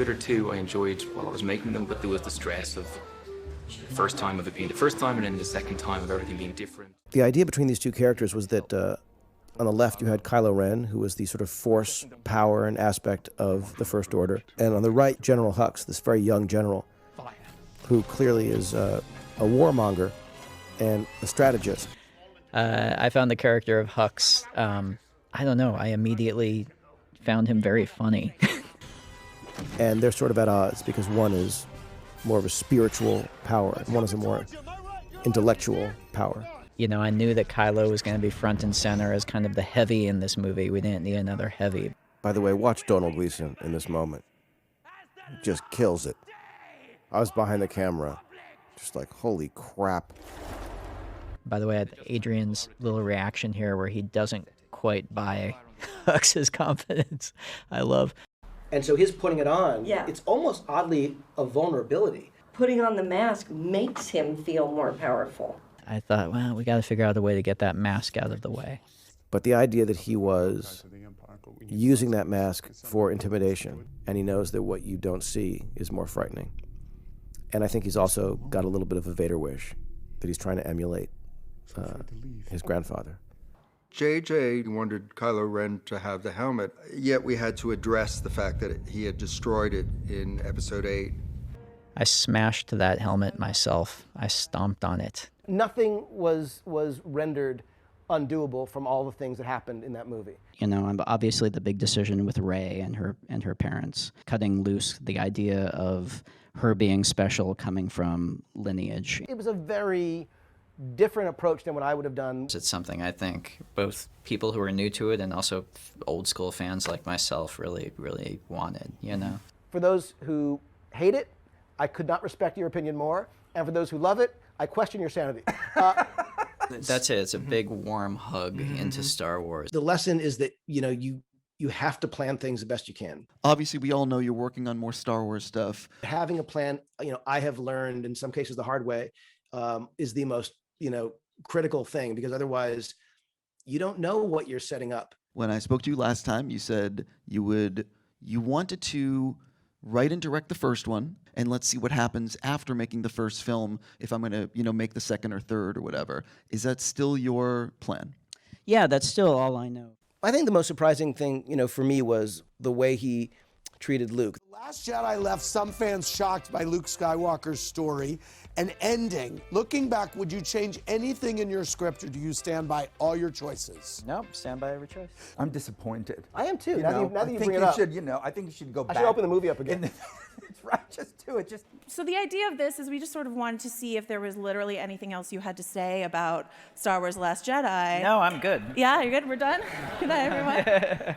The other two I enjoyed while I was making them, but there was the stress of the first time of it being the first time and then the second time of everything being different. The idea between these two characters was that on the left you had Kylo Ren, who was the sort of force, power, and aspect of the First Order. And on the right, General Hux, this very young general, who clearly is a warmonger and a strategist. I found the character of Hux, I don't know, I immediately found him very funny. And they're sort of at odds because one is more of a spiritual power and one is a more intellectual power. You know, I knew that Kylo was going to be front and center as kind of the heavy in this movie. We didn't need another heavy. By the way, watch Donald Gleason in this moment. He just kills it. I was behind the camera, just like, holy crap. By the way, Adrian's little reaction here where he doesn't quite buy Hux's confidence, I love. And so his putting it on, Yeah. it's almost oddly a vulnerability. Putting on the mask makes him feel more powerful. I thought, well, we got to figure out a way to get that mask out of the way. But the idea that he was using that mask for intimidation, and he knows that what you don't see is more frightening. And I think he's also got a little bit of a Vader wish, that he's trying to emulate his grandfather. JJ wanted Kylo Ren to have the helmet, yet we had to address the fact that he had destroyed it in Episode 8. I smashed that helmet myself. I stomped on it. Nothing was rendered undoable from all the things that happened in that movie. You know, obviously the big decision with Rey and her parents, cutting loose the idea of her being special coming from lineage. It was a very different approach than what I would have done. It's something I think both people who are new to it and also old school fans like myself really, really wanted, you know? For those who hate it, I could not respect your opinion more. And for those who love it, I question your sanity. That's it. It's a big warm hug into Star Wars. The lesson is that, you know, you have to plan things the best you can. Obviously, we all know you're working on more Star Wars stuff. Having a plan, you know, I have learned in some cases the hard way, is the most, you know, critical thing, because otherwise you don't know what you're setting up. When I spoke to you last time, you said you wanted to write and direct the first one, and let's see what happens after making the first film, if I'm going to, you know, make the second or third or whatever. Is that still your plan? Yeah, that's still all I know. I think the most surprising thing, you know, for me was the way he treated Luke. The Last Jedi left some fans shocked by Luke Skywalker's story and ending. Looking back, would you change anything in your script, or do you stand by all your choices? Nope, stand by every choice. I'm disappointed. I am too. You Now know, that I you think bring it you up. should, you know, I think you should go back. I should open the movie up again. That's right, just do it. Just. So the idea of this is we just sort of wanted to see if there was literally anything else you had to say about Star Wars: Last Jedi. No, I'm good. Yeah, you're good? We're done? Good night, everyone.